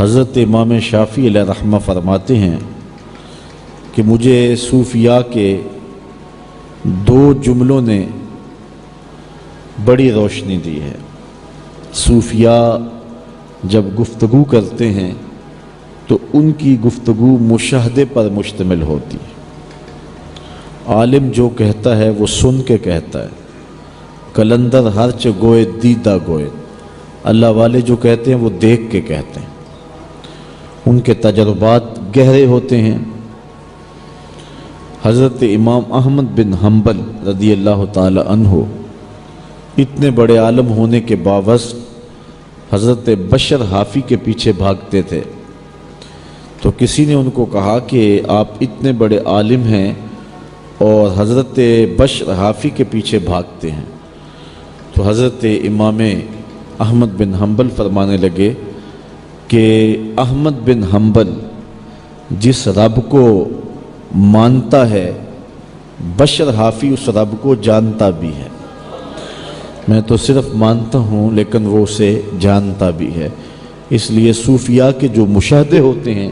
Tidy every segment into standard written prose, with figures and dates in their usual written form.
حضرت امام شافعی علیہ رحمہ فرماتے ہیں کہ مجھے صوفیاء کے دو جملوں نے بڑی روشنی دی ہے۔ صوفیاء جب گفتگو کرتے ہیں تو ان کی گفتگو مشاہدے پر مشتمل ہوتی ہے۔ عالم جو کہتا ہے وہ سن کے کہتا ہے، کلندر ہرچ گوئے دیدہ گوئے۔ اللہ والے جو کہتے ہیں وہ دیکھ کے کہتے ہیں، ان کے تجربات گہرے ہوتے ہیں۔ حضرت امام احمد بن حنبل رضی اللہ تعالی عنہ اتنے بڑے عالم ہونے کے باوجود حضرت بشر حافی کے پیچھے بھاگتے تھے۔ تو کسی نے ان کو کہا کہ آپ اتنے بڑے عالم ہیں اور حضرت بشر حافی کے پیچھے بھاگتے ہیں۔ تو حضرت امام احمد بن حنبل فرمانے لگے کہ احمد بن حنبل جس رب کو مانتا ہے، بشر حافی اس رب کو جانتا بھی ہے۔ میں تو صرف مانتا ہوں لیکن وہ اسے جانتا بھی ہے۔ اس لیے صوفیاء کے جو مشاہدے ہوتے ہیں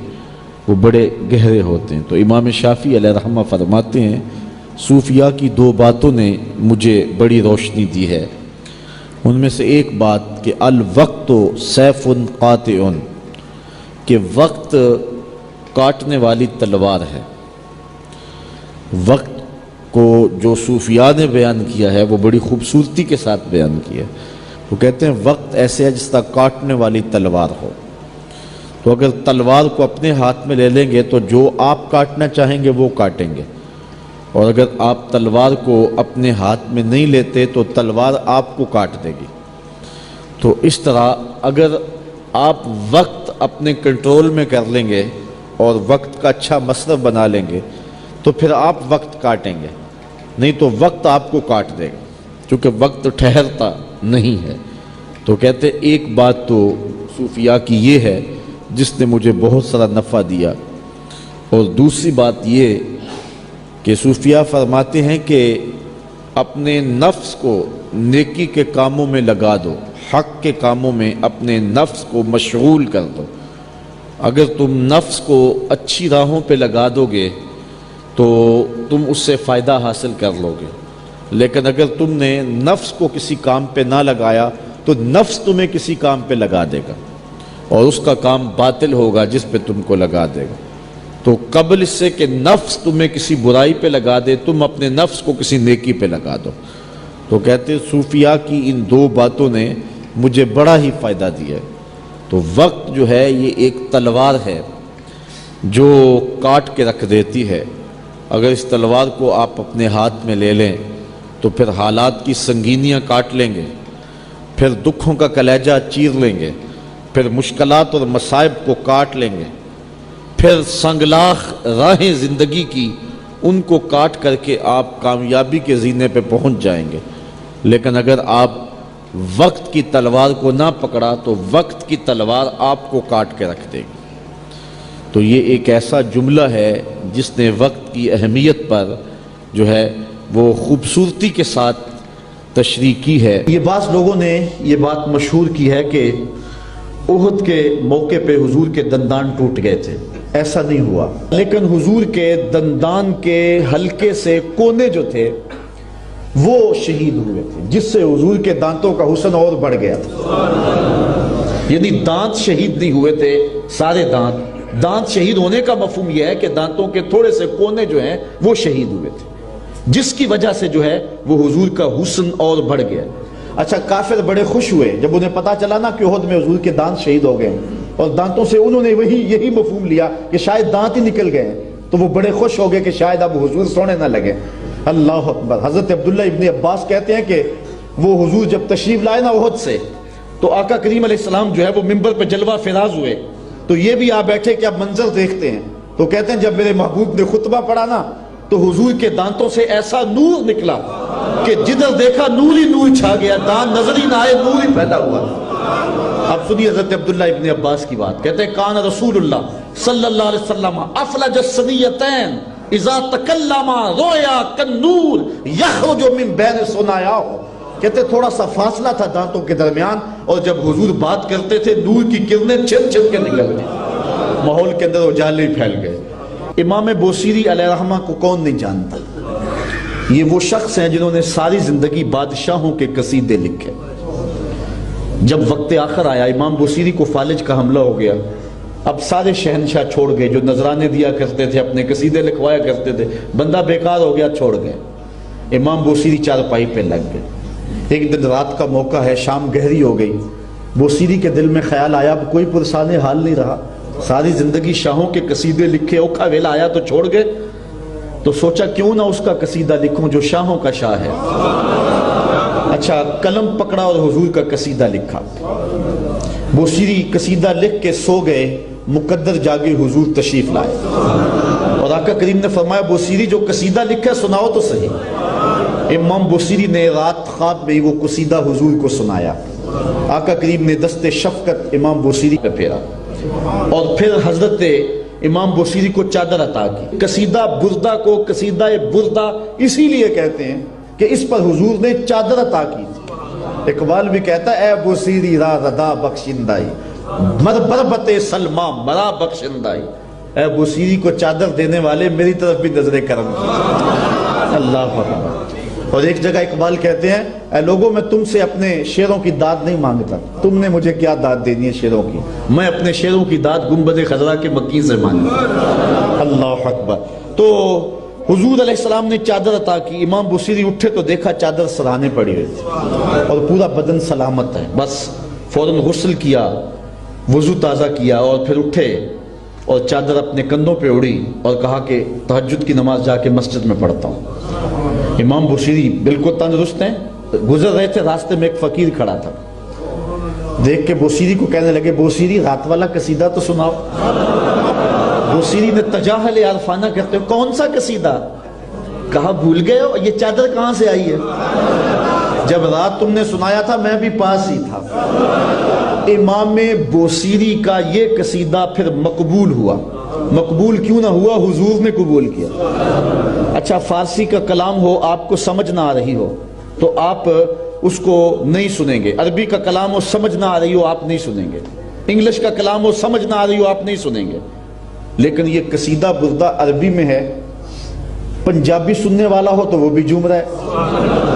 وہ بڑے گہرے ہوتے ہیں۔ تو امام شافعی علیہ رحمہ فرماتے ہیں صوفیاء کی دو باتوں نے مجھے بڑی روشنی دی ہے۔ ان میں سے ایک بات کہ الوقت سیف قاطع، کہ وقت کاٹنے والی تلوار ہے۔ وقت کو جو صوفیاء نے بیان کیا ہے وہ بڑی خوبصورتی کے ساتھ بیان کیا ہے۔ وہ کہتے ہیں وقت ایسے ہے جس طرح کاٹنے والی تلوار ہو۔ تو اگر تلوار کو اپنے ہاتھ میں لے لیں گے تو جو آپ کاٹنا چاہیں گے وہ کاٹیں گے، اور اگر آپ تلوار کو اپنے ہاتھ میں نہیں لیتے تو تلوار آپ کو کاٹ دے گی۔ تو اس طرح اگر آپ وقت اپنے کنٹرول میں کر لیں گے اور وقت کا اچھا مصرف بنا لیں گے تو پھر آپ وقت کاٹیں گے، نہیں تو وقت آپ کو کاٹ دے گا، کیونکہ وقت ٹھہرتا نہیں ہے۔ تو کہتے ایک بات تو صوفیاء کی یہ ہے جس نے مجھے بہت سارا نفع دیا، اور دوسری بات یہ کہ صوفیاء فرماتے ہیں کہ اپنے نفس کو نیکی کے کاموں میں لگا دو، حق کے کاموں میں اپنے نفس کو مشغول کر دو۔ اگر تم نفس کو اچھی راہوں پہ لگا دو گے تو تم اس سے فائدہ حاصل کر لو گے، لیکن اگر تم نے نفس کو کسی کام پہ نہ لگایا تو نفس تمہیں کسی کام پہ لگا دے گا، اور اس کا کام باطل ہوگا جس پہ تم کو لگا دے گا۔ تو قبل اس سے کہ نفس تمہیں کسی برائی پہ لگا دے، تم اپنے نفس کو کسی نیکی پہ لگا دو۔ تو کہتے ہیں صوفیاء کی ان دو باتوں نے مجھے بڑا ہی فائدہ دیا ہے۔ تو وقت جو ہے یہ ایک تلوار ہے جو کاٹ کے رکھ دیتی ہے۔ اگر اس تلوار کو آپ اپنے ہاتھ میں لے لیں تو پھر حالات کی سنگینیاں کاٹ لیں گے، پھر دکھوں کا کلیجہ چیر لیں گے، پھر مشکلات اور مصائب کو کاٹ لیں گے، پھر سنگلاخ راہیں زندگی کی ان کو کاٹ کر کے آپ کامیابی کے زینے پہ پہنچ جائیں گے۔ لیکن اگر آپ وقت کی تلوار کو نہ پکڑا تو وقت کی تلوار آپ کو کاٹ کے رکھ دے گی۔ تو یہ ایک ایسا جملہ ہے جس نے وقت کی اہمیت پر جو ہے وہ خوبصورتی کے ساتھ تشریح کی ہے۔ یہ بعض لوگوں نے یہ بات مشہور کی ہے کہ احد کے موقع پہ حضور کے دندان ٹوٹ گئے تھے، ایسا نہیں ہوا، لیکن حضور کے دندان کے حلقے سے کونے جو تھے وہ شہید ہوئے تھے، جس سے حضور کے دانتوں کا حسن اور بڑھ گیا تھا۔ یعنی دانت شہید نہیں ہوئے تھے، سارے دانت شہید ہونے کا مفہوم یہ ہے کہ دانتوں کے تھوڑے سے کونے جو ہیں وہ شہید ہوئے تھے، جس کی وجہ سے جو ہے وہ حضور کا حسن اور بڑھ گیا۔ اچھا، کافر بڑے خوش ہوئے جب انہیں پتا چلا نا کہ احد میں حضور کے دانت شہید ہو گئے، اور دانتوں سے انہوں نے یہی مفہوم لیا کہ شاید دانت ہی نکل گئے، تو وہ بڑے خوش ہو گئے کہ شاید اب حضور سونے نہ لگے۔ اللہ اکبر۔ حضرت عبداللہ ابن عباس کہتے ہیں کہ وہ حضور جب تشریف لائے نا احد سے، تو آقا کریم علیہ السلام جو ہے وہ منبر پہ جلوہ فراز ہوئے، تو یہ بھی آ بیٹھے کہ اب منظر دیکھتے ہیں۔ تو کہتے ہیں جب میرے محبوب نے خطبہ پڑھا نا تو حضور کے دانتوں سے ایسا نور نکلا کہ جدھر دیکھا نور ہی نور چھا گیا، دانت نظر ہی نہ آئے، نور ہی پیدا ہوا۔ اب سنیے حضرت عبداللہ ابن عباس کی بات، کہتے ہیں کان رسول اللہ صلی اللہ علیہ وسلم افلج الثنیتین اذا تکلم رویا کالنور یخرج من بین ثنایاہ۔ کہتے تھوڑا سا فاصلہ تھا دانتوں کے درمیان، اور جب حضور بات کرتے تھے نور کی کرنیں چھن چھن کے نکلتی، ماحول کے اندر اجالے پھیل گئے۔ امام بوصیری علیہ رحمہ کو کون نہیں جانتا؟ یہ وہ شخص ہیں جنہوں نے ساری زندگی بادشاہوں کے قصیدے لکھے۔ جب وقت آخر آیا، امام بوصیری کو فالج کا حملہ ہو گیا، اب سارے شہنشاہ چھوڑ گئے، جو نذرانے دیا کرتے تھے، اپنے قصیدے لکھوایا کرتے تھے، بندہ بیکار ہو گیا، چھوڑ گئے۔ امام بوصیری چارپائی پہ لگ گئے۔ ایک دن رات کا موقع ہے، شام گہری ہو گئی، بوصیری کے دل میں خیال آیا اب کوئی پرسان حال نہیں رہا، ساری زندگی شاہوں کے قصیدے لکھے، اوکھا ویلا آیا تو چھوڑ گئے، تو سوچا کیوں نہ اس کا قصیدہ لکھوں جو شاہوں کا شاہ ہے۔ اچھا، قلم پکڑا اور حضور کا قصیدہ لکھا۔ بوصیری قصیدہ لکھ کے سو گئے، مقدر جاگے حضور تشریف لائے، اور آقا کریم نے فرمایا بوصیری جو قصیدہ لکھا سناؤ تو صحیح۔ امام بوصیری نے رات خواب میں وہ قصیدہ حضور کو سنایا۔ آقا کریم نے دست شفقت امام بوصیری پہ پھیرا، اور پھر حضرت امام بوصیری کو چادر عطا کی۔ قصیدہ بردہ کو قصیدہ بردہ اسی لیے کہتے ہیں کہ اس پر حضور نے چادر عطا کی تھی۔ اقبال بھی کہتا ہے اے بوصیری را ردا بخشندائی، مر بربت سلمہ مرا بخشندائی، اے بوصیری کو چادر دینے والے میری طرف بھی نظر کرم کی۔ اللہ اکبر۔ اور ایک جگہ اقبال کہتے ہیں اے لوگوں میں تم سے اپنے شعروں کی داد نہیں مانگتا، تم نے مجھے کیا داد دینی ہے شعروں کی، میں اپنے شعروں کی داد گنبد خضرا کے مکی سے مانگتا۔ اللہ اکبر۔ تو حضور علیہ السلام نے چادر عطا کی، امام بوصیری اٹھے تو دیکھا چادر سراہنے پڑی ہوئی تھی اور پورا بدن سلامت ہے، بس فوراً غسل کیا، وضو تازہ کیا، اور پھر اٹھے اور چادر اپنے کندھوں پہ اڑی اور کہا کہ تہجد کی نماز جا کے مسجد میں پڑھتا ہوں۔ امام بوصیری بالکل تندرست ہیں، گزر رہے تھے، راستے میں ایک فقیر کھڑا تھا، دیکھ کے بوصیری کو کہنے لگے بوصیری رات والا قصیدہ تو سناؤ۔ بوصیری نے تجاہل عارفانہ کرتے ہوئے کون سا قصیدہ؟ کہا بھول گئے ہو، یہ چادر کہاں سے آئی ہے؟ جب رات تم نے سنایا تھا میں بھی پاس ہی تھا۔ امام بوصیری کا یہ قصیدہ پھر مقبول ہوا۔ مقبول کیوں نہ ہوا؟ حضور نے قبول کیا۔ اچھا، فارسی کا کلام ہو آپ کو سمجھ نہ آ رہی ہو تو آپ اس کو نہیں سنیں گے، عربی کا کلام ہو سمجھ نہ آ رہی ہو آپ نہیں سنیں گے، انگلش کا کلام ہو سمجھ نہ آ رہی ہو آپ نہیں سنیں گے، لیکن یہ قصیدہ بردہ عربی میں ہے، پنجابی سننے والا ہو تو وہ بھی جھوم رہا ہے،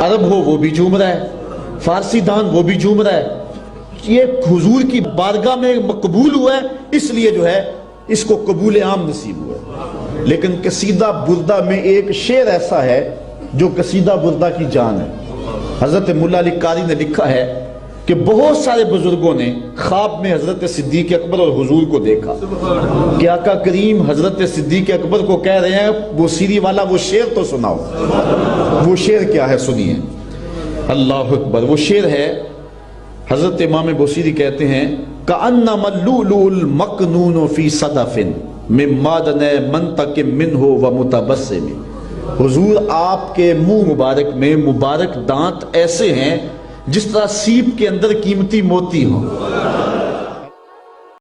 عرب ہو وہ بھی جھوم رہا ہے، فارسی دان وہ بھی جھوم رہا ہے۔ یہ حضور کی بارگاہ میں مقبول ہوا ہے، اس لیے جو ہے اس کو قبول عام نصیب ہوا ہے۔ لیکن قصیدہ بردہ میں ایک شعر ایسا ہے جو قصیدہ بردہ کی جان ہے۔ حضرت مولا علی قاری نے لکھا ہے کہ بہت سارے بزرگوں نے خواب میں حضرت صدیق اکبر اور حضور کو دیکھا کہ آقا کریم حضرت صدیق اکبر کو کہہ رہے ہیں بوصیری والا وہ شعر تو سناؤ۔ وہ شعر کیا ہے سنیے۔ اللہ اکبر۔ وہ شعر ہے، حضرت امام بوصیری کہتے ہیں کأنما اللؤلؤ المکنون فی صدف من معدن منتقم منہ ومتبسم۔ حضور آپ کے منہ مبارک میں مبارک دانت ایسے ہیں جس طرح سیپ کے اندر قیمتی موتی ہوں۔